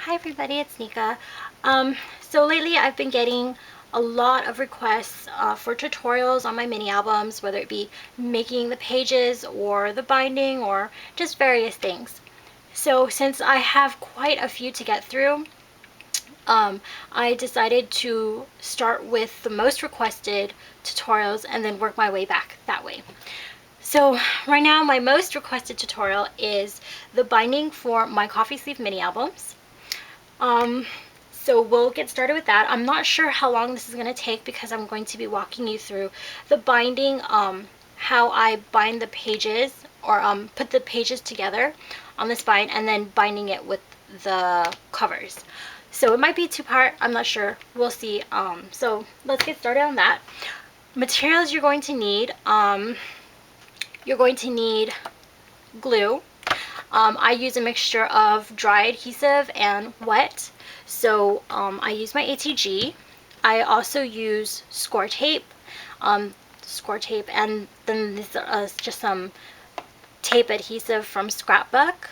Hi everybody, it's Nica. So lately I've been getting a lot of requests for tutorials on my mini albums, whether it be making the pages or the binding or just various things. So since I have quite a few to get through, I decided to start with the most requested tutorials and then work my way back that way. So right now my most requested tutorial is the binding for my coffee sleeve mini albums. So we'll get started with that. I'm not sure how long this is going to take because I'm going to be walking you through the binding, how I bind the pages or put the pages together on the spine and then binding it with the covers. So it might be two-part, I'm not sure, we'll see. So let's get started on that. Materials you're going to need glue. I use a mixture of dry adhesive and wet. So I use my ATG. I also use score tape, and then this is just some tape adhesive from Scrapbook.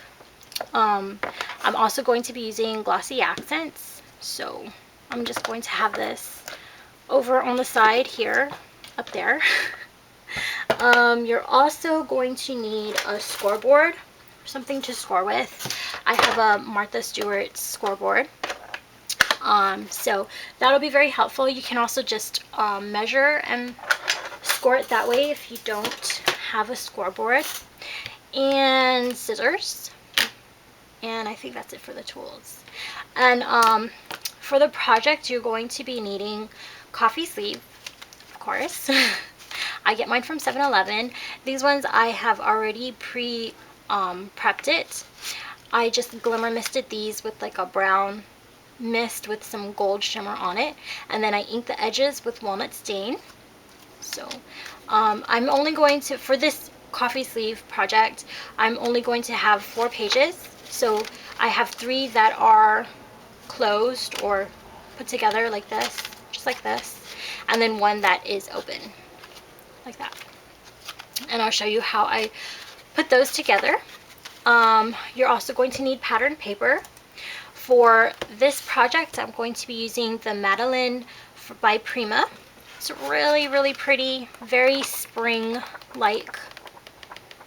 I'm also going to be using glossy accents. So I'm just going to have this over on the side here, up there. You're also going to need a scoreboard, something to score with. I have a Martha Stewart scoreboard. So that'll be very helpful. You can also just measure and score it that way if you don't have a scoreboard. And scissors. And I think that's it for the tools. And for the project, you're going to be needing coffee sleeve, of course. I get mine from 7-Eleven. These ones I have already prepped it. I just glimmer misted these with like a brown mist with some gold shimmer on it, and then I ink the edges with walnut stain. So I'm only going to, for this coffee sleeve project, I'm only going to have 4 pages. So I have 3 that are closed or put together like this, just like this, and then 1 that is open, like that. And I'll show you how I put those together. You're also going to need pattern paper. For this project, I'm going to be using the Madeline by Prima. It's really, really pretty, very spring-like,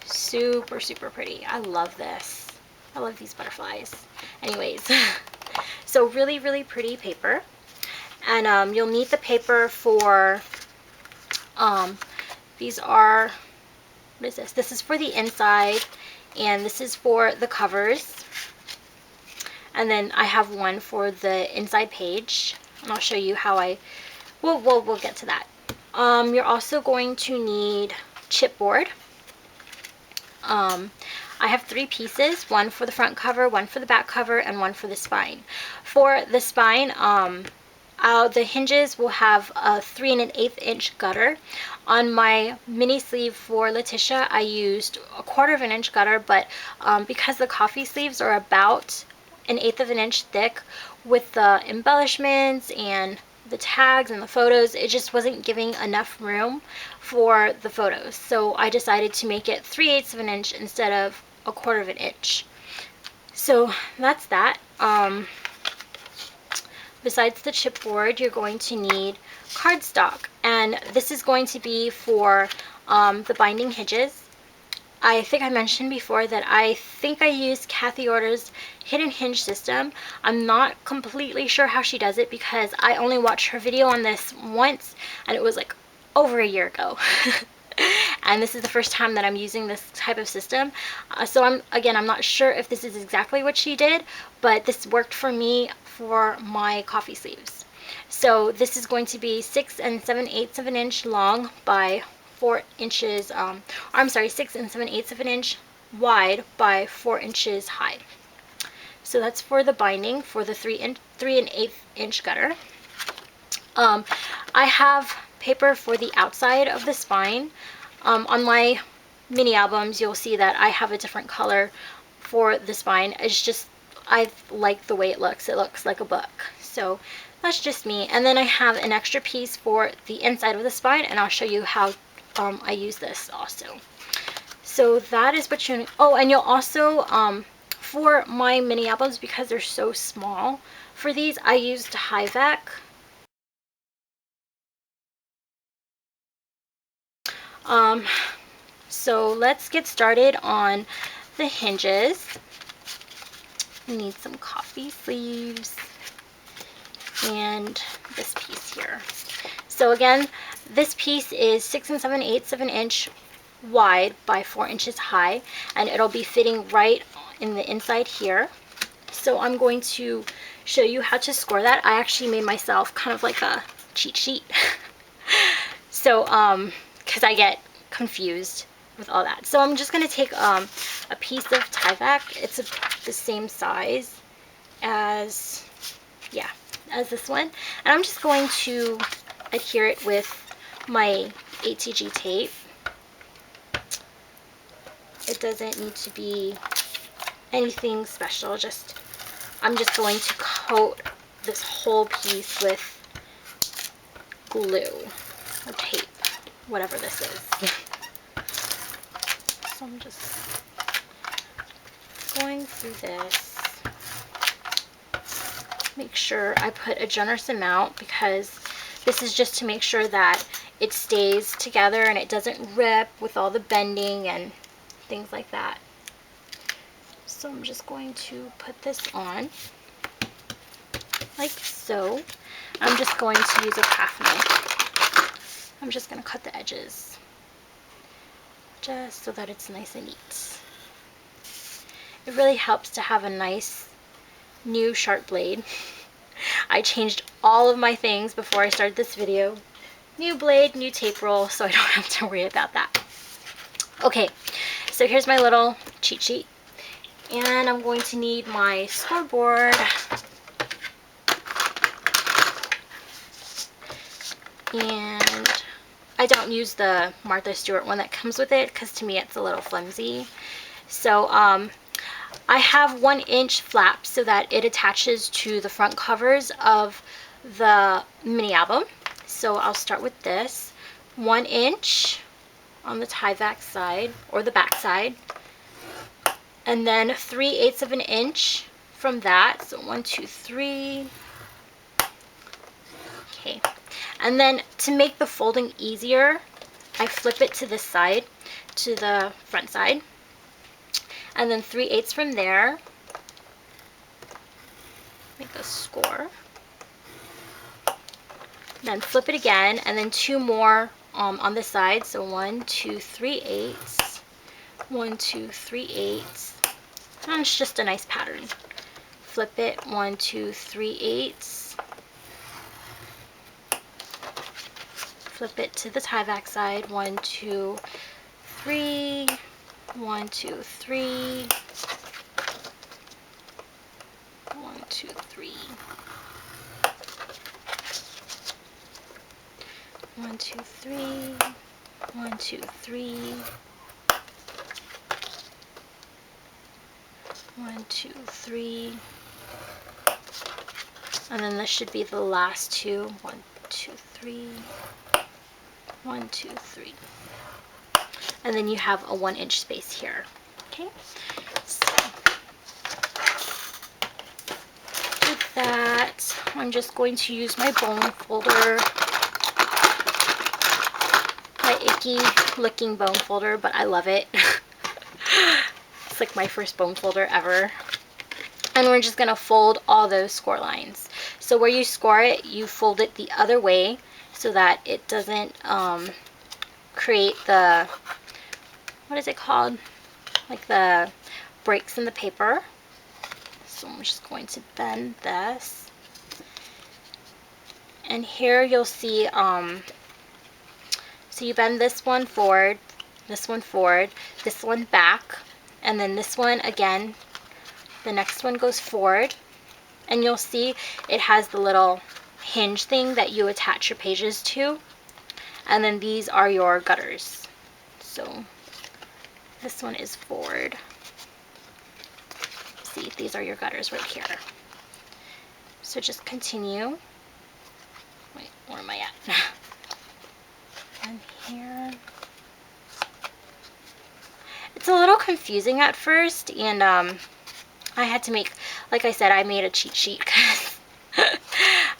super, super pretty. I love this. I love these butterflies. Anyways, so really, really pretty paper. And you'll need the paper for, these are, what is this? This is for the inside, and this is for the covers. And then I have one for the inside page, and I'll show you how we'll get to that. You're also going to need chipboard. I have 3 pieces, one for the front cover, one for the back cover, and one for the spine. For the spine, the hinges will have a 3 1/8 inch gutter. On my mini sleeve for Letitia, I used a 1/4 inch gutter, but because the coffee sleeves are about 1/8 inch thick, with the embellishments and the tags and the photos, it just wasn't giving enough room for the photos. So I decided to make it 3/8 inch instead of a 1/4 inch. So that's that. Besides the chipboard, you're going to need cardstock, and this is going to be for the binding hinges. I think I mentioned before that I think I used Kathy Order's hidden hinge system. I'm not completely sure how she does it because I only watched her video on this once, and it was like over a year ago. And this is the first time that I'm using this type of system. So I'm not sure if this is exactly what she did, but this worked for me for my coffee sleeves. So this is going to be 6 7/8 inch long by 4 inches, 6 7/8 inch wide by 4 inches high. So that's for the binding for the 3 1/8 inch gutter. I have paper for the outside of the spine. On my mini albums, you'll see that I have a different color for the spine. It's just, I like the way it looks. It looks like a book. So that's just me. And then I have an extra piece for the inside of the spine, and I'll show you how I use this also. So that is what you, oh, and you'll also, For my mini albums, because they're so small, for these I used Hivec. So let's get started on the hinges. We need some coffee sleeves and this piece here. So again, this piece is 6 7/8 of an inch wide by 4 inches high, and it'll be fitting right in the inside here. So I'm going to show you how to score that. I actually made myself kind of like a cheat sheet. So because I get confused with all that. So I'm just going to take a piece of Tyvek. It's the same size as, yeah, as this one. And I'm just going to adhere it with my ATG tape. It doesn't need to be anything special. I'm just going to coat this whole piece with glue or tape, whatever this is. So I'm just going through this. Make sure I put a generous amount, because this is just to make sure that it stays together and it doesn't rip with all the bending and things like that. So I'm just going to put this on like so. I'm just going to use a craft knife. I'm just going to cut the edges just so that it's nice and neat. It really helps to have a nice new sharp blade. I changed all of my things before I started this video. New blade, new tape roll, so I don't have to worry about that. Okay, so here's my little cheat sheet. And I'm going to need my scoreboard. And I don't use the Martha Stewart one that comes with it, because to me it's a little flimsy. So I have 1 inch flap so that it attaches to the front covers of the mini album. So I'll start with this. 1 inch on the Tyvek side, or the back side. And then 3/8 of an inch from that. So 1, 2, 3. Okay. And then to make the folding easier, I flip it to this side, to the front side. And then 3/8 from there. Make a score. Then flip it again, and then 2 more on this side. So 1, 2, 3/8. 1, 2, 3/8. And it's just a nice pattern. Flip it, 1, 2, 3/8. Flip it to the Tyvek side, 1, 2, 3, 1, 2, 3, 1, 2, 3, 1, 2, 3, 1, 2, 3, 1, 2, 3, and then this should be the last two. 1, 2, 3, 1, 2, 3, and then you have a 1 inch space here. Okay, so with that, I'm just going to use my bone folder, my icky looking bone folder, but I love it. It's like my first bone folder ever. And we're just going to fold all those score lines. So where you score it, you fold it the other way so that it doesn't create the, what is it called? Like the breaks in the paper. So I'm just going to bend this. And here you'll see, so you bend this one forward, this one back, and then this one again. The next one goes forward, and you'll see it has the little hinge thing that you attach your pages to, and then these are your gutters. So this one is forward. See, these are your gutters right here. So just continue. Wait, where am I at? And here. It's a little confusing at first, and I had to make, like I said, I made a cheat sheet because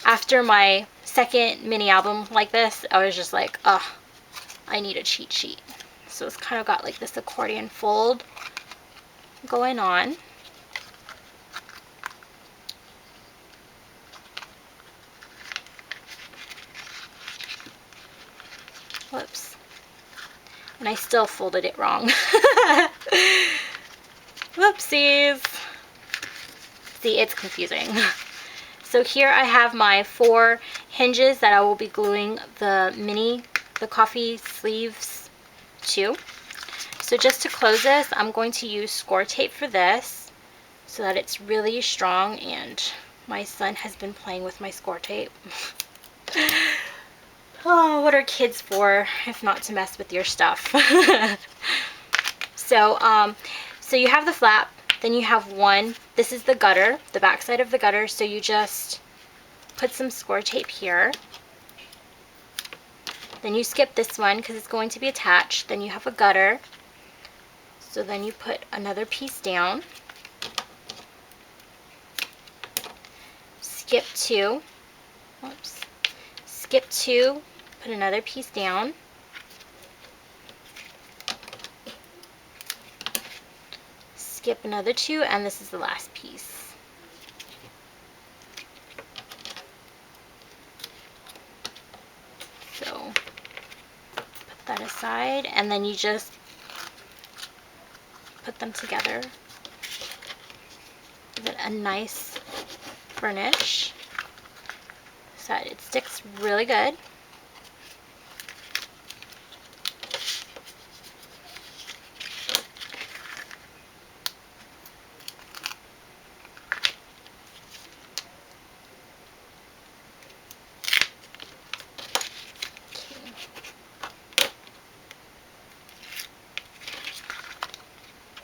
after my second mini album like this, I was just like, oh, I need a cheat sheet. So it's kind of got like this accordion fold going on. Whoops. And I still folded it wrong. Whoopsies. See, it's confusing. So here I have my 4 hinges that I will be gluing the coffee sleeves to. So just to close this, I'm going to use score tape for this so that it's really strong, and my son has been playing with my score tape. Oh, what are kids for if not to mess with your stuff? So you have the flap, then you have one, this is the gutter, the back side of the gutter, so you just put some score tape here. Then you skip this one because it's going to be attached. Then you have a gutter, so then you put another piece down. Skip 2, whoops, skip 2, put another piece down. Skip another 2, and this is the last piece. So put that aside, and then you just put them together. Give it a nice burnish so that it sticks really good.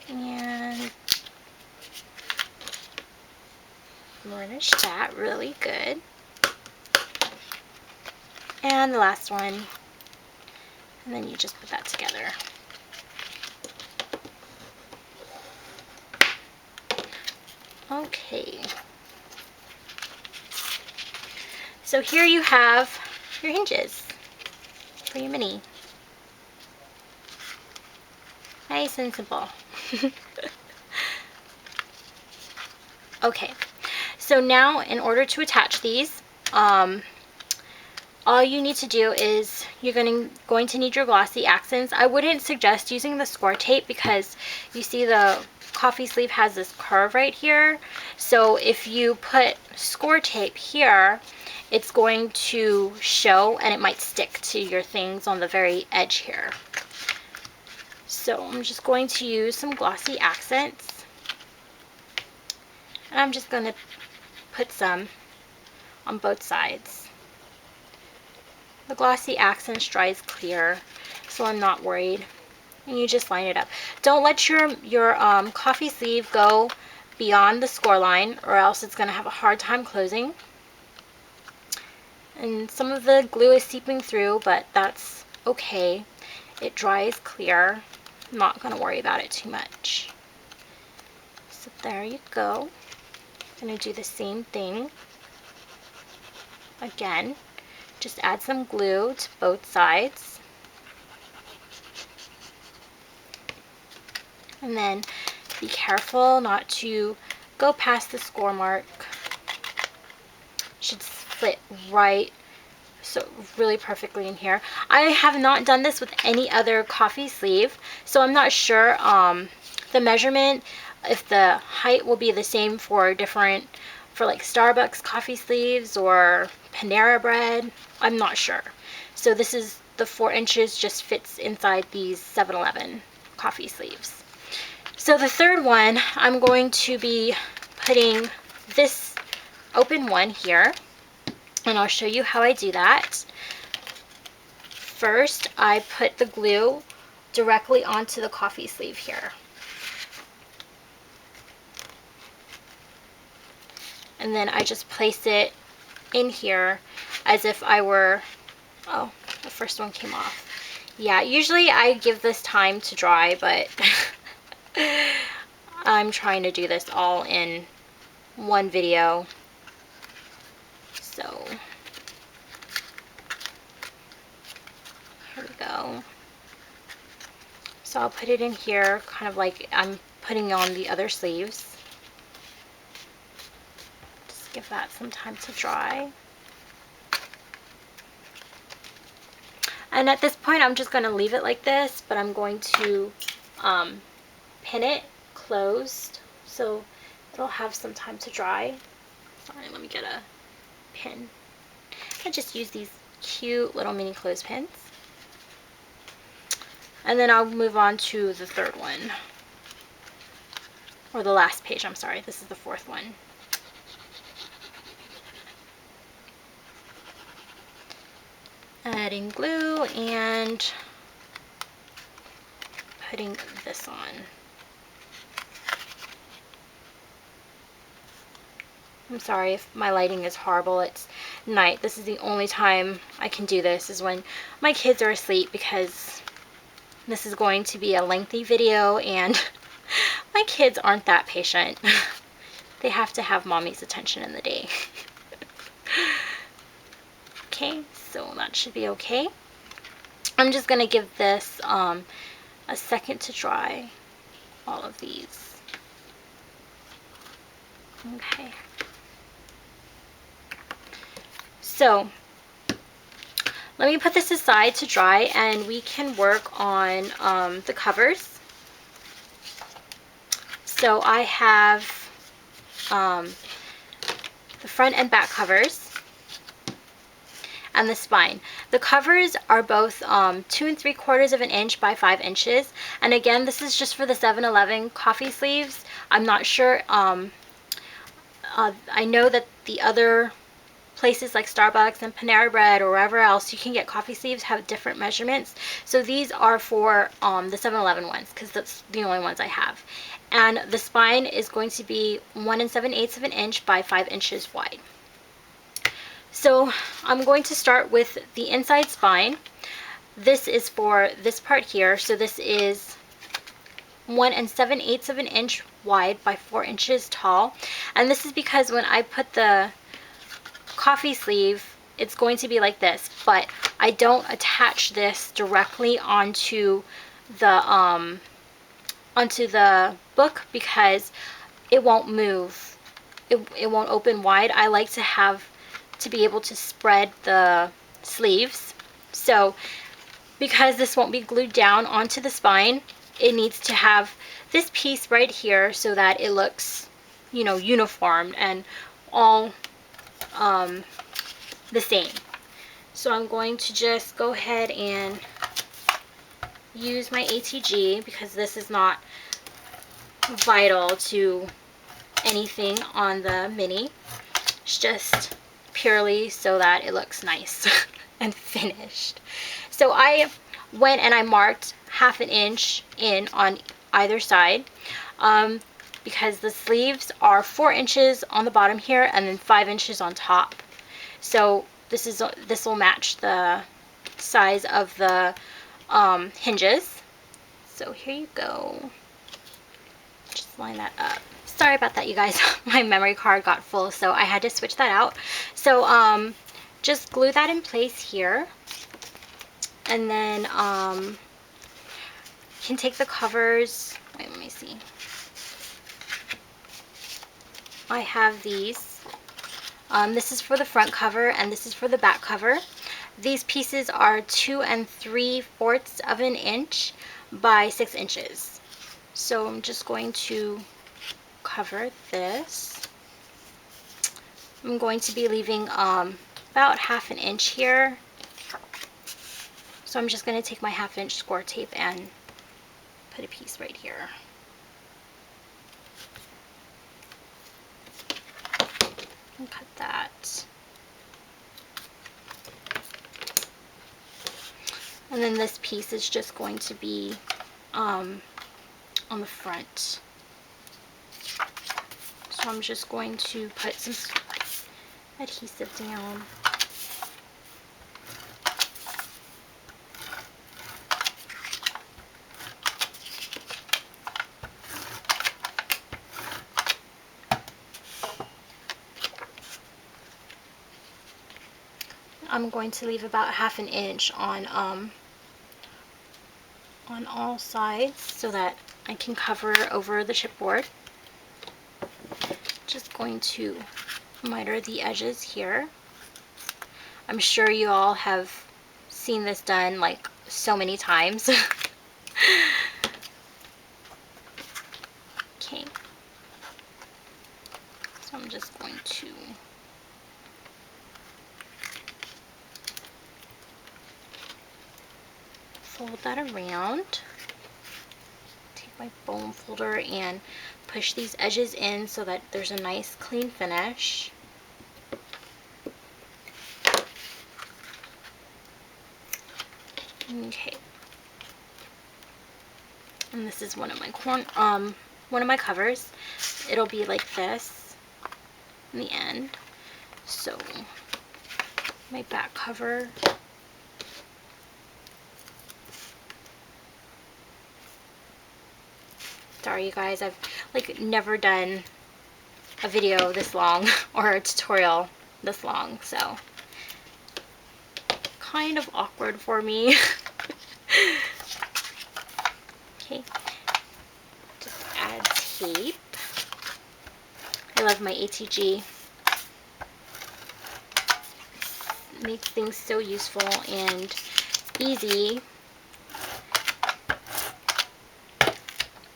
And burnish that really good. And the last one, and then you just put that together. Okay. So here you have your hinges for your mini. Nice and simple. Okay, so now in order to attach these, all you need to do is you're going to need your glossy accents. I wouldn't suggest using the score tape because you see the coffee sleeve has this curve right here. So if you put score tape here, it's going to show and it might stick to your things on the very edge here. So I'm just going to use some glossy accents. And I'm just going to put some on both sides. The glossy accents dries clear, so I'm not worried. And you just line it up. Don't let your coffee sleeve go beyond the score line, or else it's going to have a hard time closing. And some of the glue is seeping through, but that's okay. It dries clear. I'm not going to worry about it too much. So there you go. I'm going to do the same thing. Again, just add some glue to both sides. And then be careful not to go past the score mark. It should fit right, so really perfectly in here. I have not done this with any other coffee sleeve, so I'm not sure the measurement, if the height will be the same for like Starbucks coffee sleeves or Panera Bread. I'm not sure. So this is the 4 inches just fits inside these 7-Eleven coffee sleeves. So the third one, I'm going to be putting this open one here, and I'll show you how I do that. First, I put the glue directly onto the coffee sleeve here. And then I just place it in here as if I were, oh, the first one came off. Yeah, usually I give this time to dry, but I'm trying to do this all in one video. So here we go. So I'll put it in here, kind of like I'm putting on the other sleeves. Just give that some time to dry. And at this point, I'm just going to leave it like this, but I'm going to pin it closed so it'll have some time to dry. Sorry, let me get a pin. I just use these cute little mini clothespins. And then I'll move on to the third one. Or the last page, I'm sorry. This is the fourth one. Adding glue and putting this on. I'm sorry if my lighting is horrible. It's night. This is the only time I can do this, is when my kids are asleep, because this is going to be a lengthy video and my kids aren't that patient. They have to have mommy's attention in the day. Okay, so that should be okay. I'm just going to give this a second to dry, all of these. Okay. So let me put this aside to dry, and we can work on the covers. So I have the front and back covers and the spine. The covers are both 2 3/4 of an inch by 5 inches. And again, this is just for the 7-Eleven coffee sleeves. I'm not sure. I know that the other places like Starbucks and Panera Bread or wherever else you can get coffee sleeves have different measurements. So these are for the 7-Eleven ones, because that's the only ones I have. And the spine is going to be 1 7/8 of an inch by 5 inches wide. So I'm going to start with the inside spine. This is for this part here. So this is 1 7/8 of an inch wide by 4 inches tall. And this is because when I put the coffee sleeve, it's going to be like this, but I don't attach this directly onto the book, because it won't move. It won't open wide. I like to be able to spread the sleeves. So because this won't be glued down onto the spine, it needs to have this piece right here so that it looks, you know, uniform and all the same. So I'm going to just go ahead and use my ATG, because this is not vital to anything on the mini. It's just purely so that it looks nice and finished. So I went and I marked 1/2 inch in on either side, because the sleeves are 4 inches on the bottom here and then 5 inches on top. So this will match the size of the hinges. So here you go. Just line that up. Sorry about that, you guys. My memory card got full, so I had to switch that out. So just glue that in place here, and then you can take the covers. Wait, let me see. I have these. This is for the front cover and this is for the back cover. These pieces are 2 3/4 of an inch by 6 inches. So I'm just going to cover this. I'm going to be leaving about 1/2 inch here. So I'm just going to take my 1/2 inch score tape and put a piece right here. And cut that. And then this piece is just going to be on the front. So I'm just going to put some adhesive down. I'm going to leave about 1/2 inch on all sides so that I can cover over the chipboard. Just going to miter the edges here. I'm sure you all have seen this done like so many times. Okay. So I'm just going to fold that around. Take my bone folder and push these edges in so that there's a nice clean finish. Okay. And this is one of my covers. It'll be like this in the end. So my back cover. Sorry you guys, I've like never done a video this long or a tutorial this long, so kind of awkward for me. Okay, just add tape. I love my ATG. It makes things so useful and easy.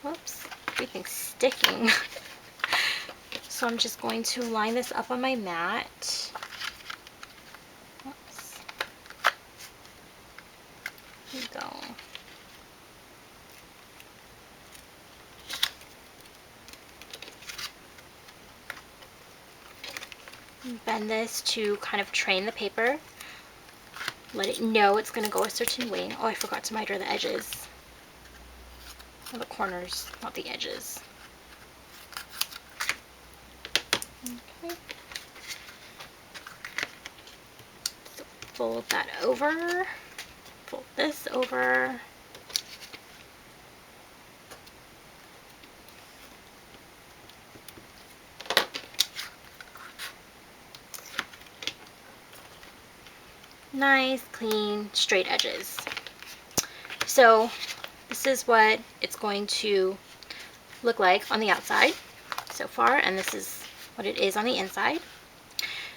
Whoops, everything's sticking. So I'm just going to line this up on my mat. Whoops. There we go. Bend this to kind of train the paper. Let it know it's going to go a certain way. Oh, I forgot to miter the edges. Or the corners, not the edges. Okay. So fold that over. Fold this over. Nice, clean, straight edges. So this is what it's going to look like on the outside so far, and this is what it is on the inside.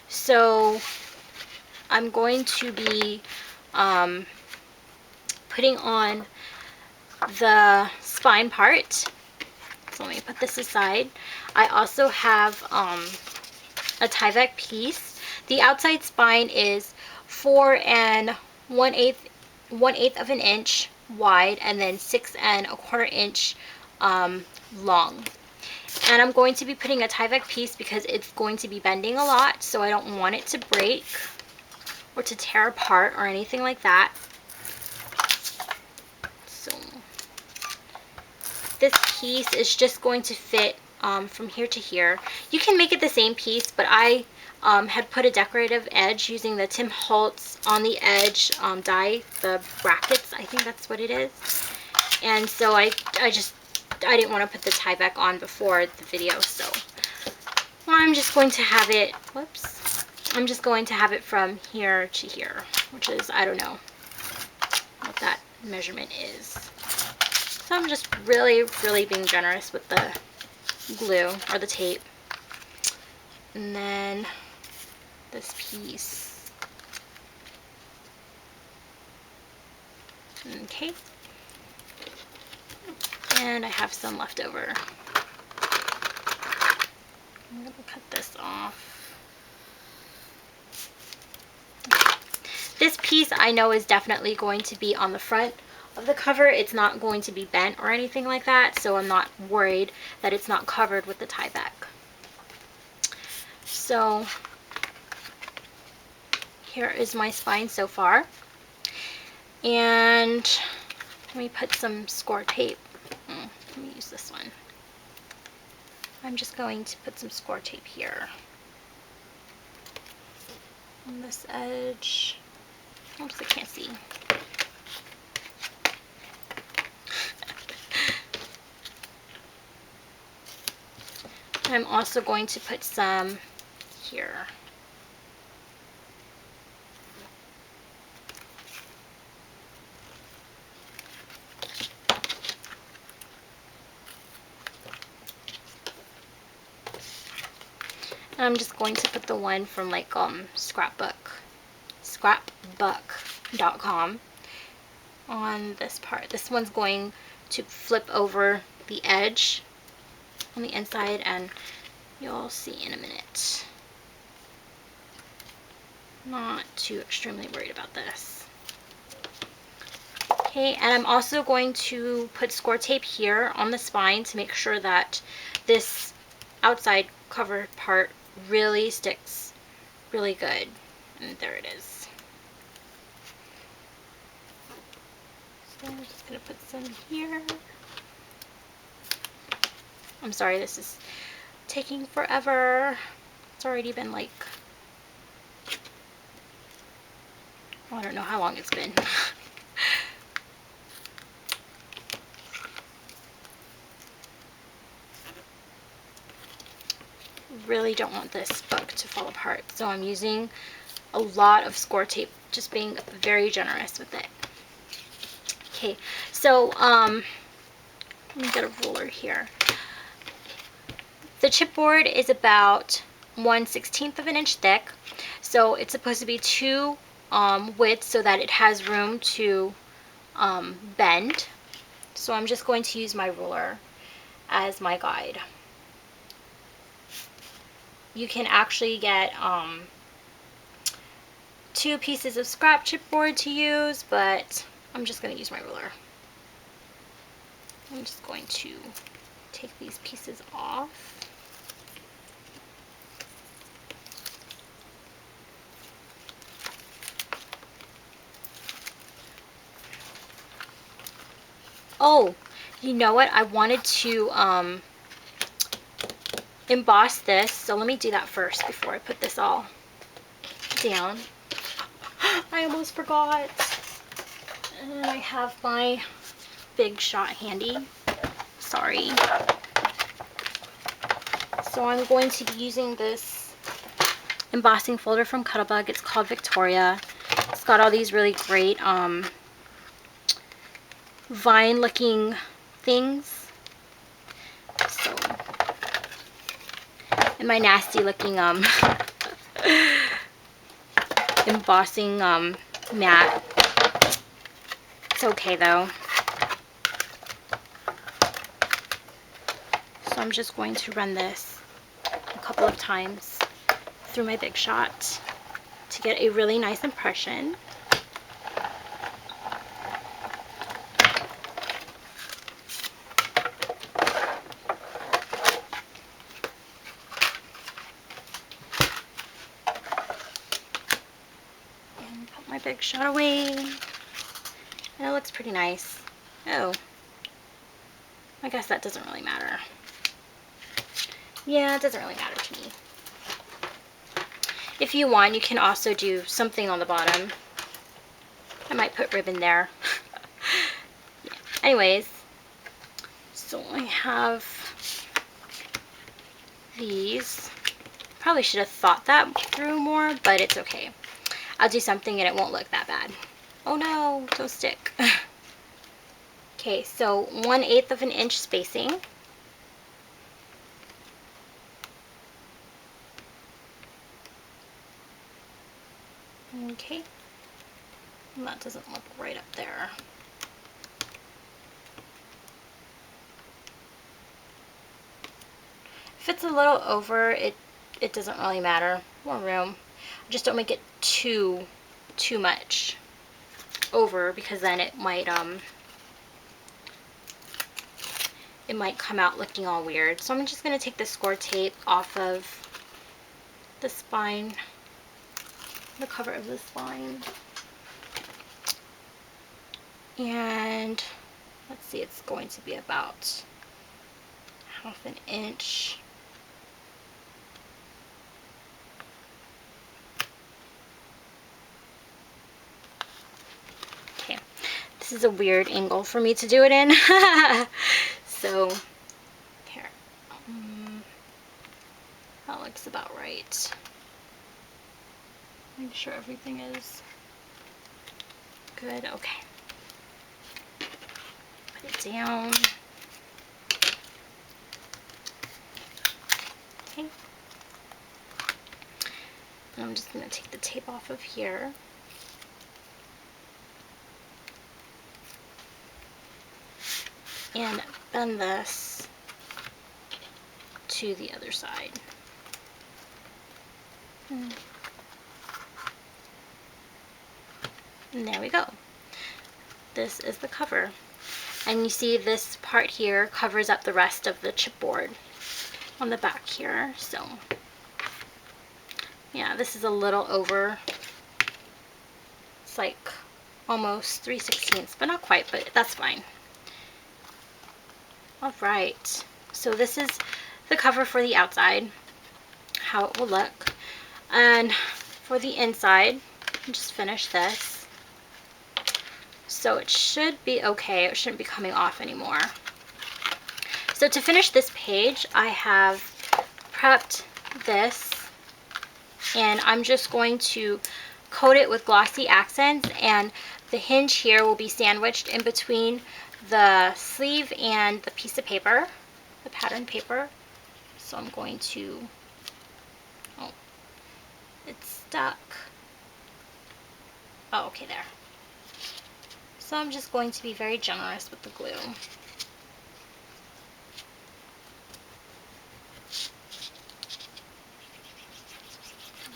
So I'm going to be putting on the spine part. So let me put this aside. I also have a Tyvek piece. The outside spine is 4 1/8 of an inch wide and then 6 1/4 inch long. And I'm going to be putting a Tyvek piece because it's going to be bending a lot, so I don't want it to break or to tear apart or anything like that. So this piece is just going to fit from here to here. You can make it the same piece, but I had put a decorative edge using the Tim Holtz on the edge die, the brackets, I think that's what it is. And so I didn't want to put the Tyvek on before the video, so I'm just going to have it, whoops, I'm just going to have it from here to here, which is, I don't know what that measurement is. So I'm just really being generous with the glue or the tape. And then this piece. Okay. And I have some left over. I'm going to cut this off. This piece I know is definitely going to be on the front of the cover. It's not going to be bent or anything like that, so I'm not worried that it's not covered with the Tyvek. So here is my spine so far. And let me put some score tape. Let me use this one. I'm just going to put some score tape here on this edge. Oops, I can't see. I'm also going to put some here. I'm just going to put the one from like scrapbook.com on this part. This one's going to flip over the edge on the inside, and you'll see in a minute. Not too extremely worried about this. Okay, and I'm also going to put score tape here on the spine to make sure that this outside cover part really sticks really good. And there it is. So I'm just going to put some here. I'm sorry, this is taking forever. It's already been like, well, I don't know how long it's been. Really don't want this book to fall apart, so I'm using a lot of score tape, just being very generous with it. Okay, so let me get a ruler here. The chipboard is about 1/16 of an inch thick, so it's supposed to be two widths so that it has room to bend. So I'm just going to use my ruler as my guide. You can actually get 2 pieces of scrap chipboard to use, but I'm just going to use my ruler. I'm just going to take these pieces off. Oh, you know what? I wanted to emboss this, so let me do that first before I put this all down. I almost forgot. And I have my Big Shot handy. Sorry. So I'm going to be using this embossing folder from Cuttlebug. It's called Victoria. It's got all these really great vine looking things. So, and my nasty looking embossing mat. It's okay though. So I'm just going to run this a couple of times through my Big Shot to get a really nice impression. And put my Big Shot away. And it looks pretty nice. Oh, I guess that doesn't really matter. Yeah, it doesn't really matter to me. If you want, you can also do something on the bottom. I might put ribbon there. Yeah. Anyways, so I have these. Probably should have thought that through more, but it's okay. I'll do something and it won't look that bad. Oh no, don't stick. Okay, so 1/8 of an inch spacing. Okay, and that doesn't look right up there. If it's a little over, it doesn't really matter. More room. Just don't make it too much over, because then it might come out looking all weird. So I'm just going to take the score tape off of the spine, the cover of the spine. And let's see, it's going to be about 1/2 inch. Okay, this is a weird angle for me to do it in. So here, that looks about right. Make sure everything is good. Okay, put it down. Okay, I'm just going to take the tape off of here. And bend this to the other side. And there we go. This is the cover. And you see this part here covers up the rest of the chipboard on the back here. So yeah, this is a little over. It's like almost 3/16, but not quite, but that's fine. All right, so this is the cover for the outside, how it will look. And for the inside, I'll just finish this. So it should be okay. It shouldn't be coming off anymore. So to finish this page, I have prepped this, and I'm just going to coat it with glossy accents, and the hinge here will be sandwiched in between the sleeve and the piece of paper, the pattern paper. So I'm going to, oh, it's stuck. Oh, okay, there. So I'm just going to be very generous with the glue.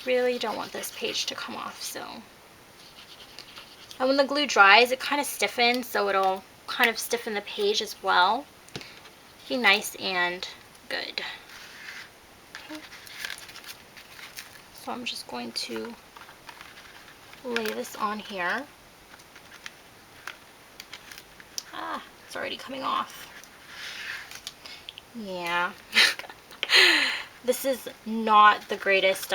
Really don't want this page to come off, so. And when the glue dries, it kind of stiffens, so it'll kind of stiffen the page as well. Be nice and good. Okay. So I'm just going to lay this on here. Ah, it's already coming off. Yeah. This is not the greatest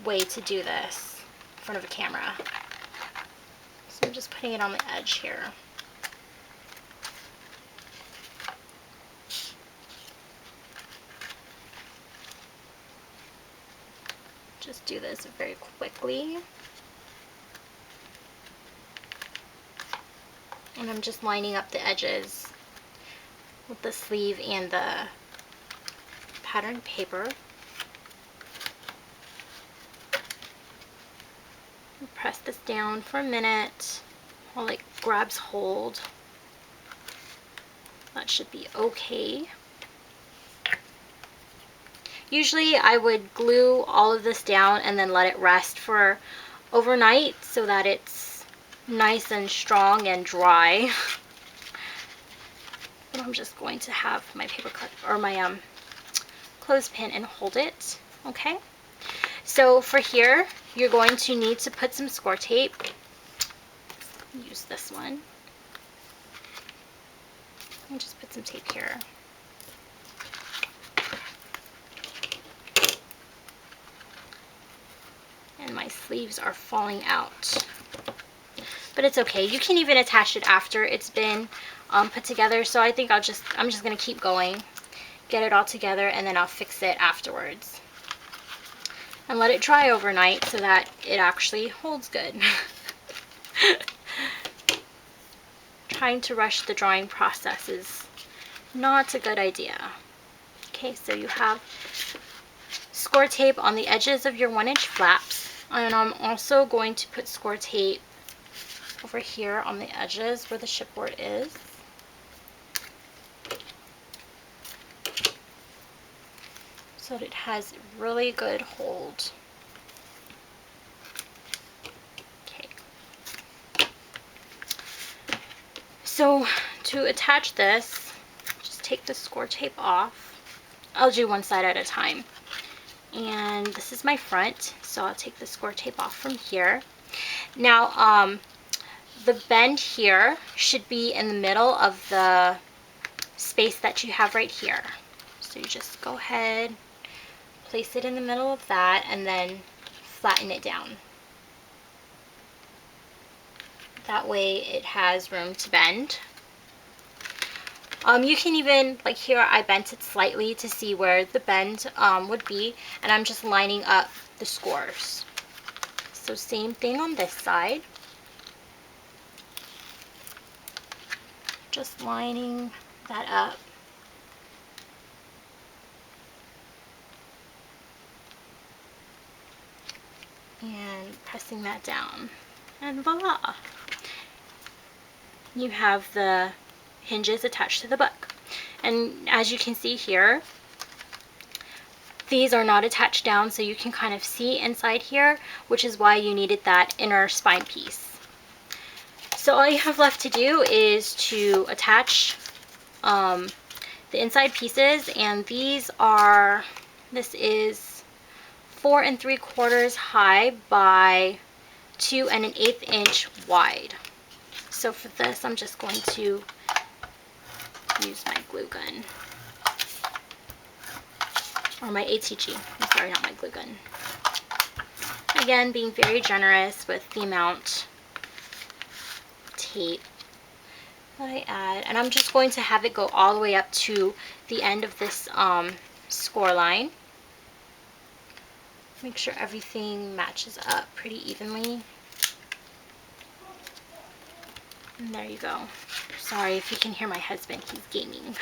way to do this in front of a camera. So I'm just putting it on the edge here. Just do this very quickly. And I'm just lining up the edges with the sleeve and the pattern paper. Press this down for a minute while it grabs hold. That should be okay. Usually I would glue all of this down and then let it rest for overnight so that it's nice and strong and dry. But I'm just going to have my paper clip or my clothespin and hold it. Okay. So for here, you're going to need to put some score tape. Use this one. And just put some tape here. And my sleeves are falling out. But it's okay. You can even attach it after it's been put together. So I think I'm just going to keep going, get it all together, and then I'll fix it afterwards. And let it dry overnight so that it actually holds good. Trying to rush the drawing process is not a good idea. Okay, so you have score tape on the edges of your 1-inch flaps. And I'm also going to put score tape over here on the edges where the chipboard is. So that it has really good hold. Okay. So to attach this, just take the score tape off. I'll do one side at a time. And this is my front, so I'll take the score tape off from here. Now, the bend here should be in the middle of the space that you have right here. So you just go ahead, place it in the middle of that, and then flatten it down. That way it has room to bend. You can even, like here, I bent it slightly to see where the bend would be, and I'm just lining up the scores. So same thing on this side. Just lining that up. and pressing that down, and voila, you have the hinges attached to the book. And as you can see here, these are not attached down, so you can kind of see inside here, which is why you needed that inner spine piece. So all you have left to do is to attach the inside pieces, and this is 4 3/4 high by 2 1/8 inch wide. So for this, I'm just going to use my glue gun, or my ATG. I'm sorry, not my glue gun. Again, being very generous with the amount of tape that I add, and I'm just going to have it go all the way up to the end of this score line. Make sure everything matches up pretty evenly. And there you go. Sorry if you can hear my husband, he's gaming.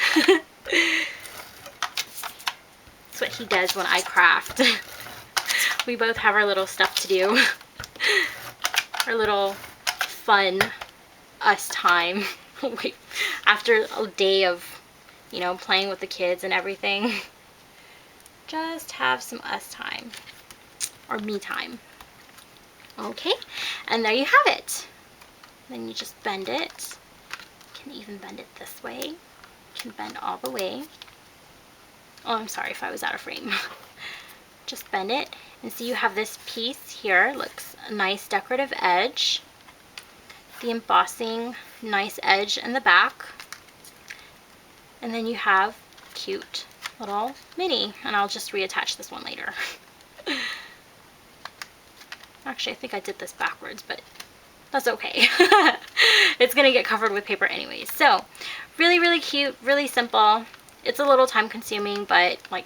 That's what he does when I craft. We both have our little stuff to do. Our little fun us time. After a day of, you know, playing with the kids and everything. Just have some us time. Or me time. Okay, and there you have it. Then you just bend it. You can even bend it this way. You can bend all the way. Oh, I'm sorry if I was out of frame. Just bend it, and so you have this piece here. Looks a nice decorative edge. The embossing, nice edge in the back. And then you have cute little mini, and I'll just reattach this one later. Actually, I think I did this backwards, but that's okay. It's gonna get covered with paper anyways. So really, really cute, really simple. It's a little time consuming, but like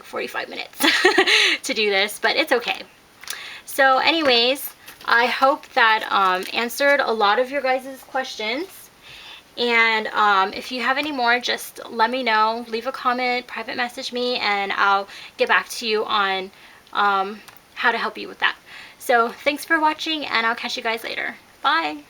45 minutes to do this, but it's okay. So anyways, I hope that answered a lot of your guys' questions. And if you have any more, just let me know. Leave a comment, private message me, and I'll get back to you on how to help you with that. So thanks for watching, and I'll catch you guys later. Bye!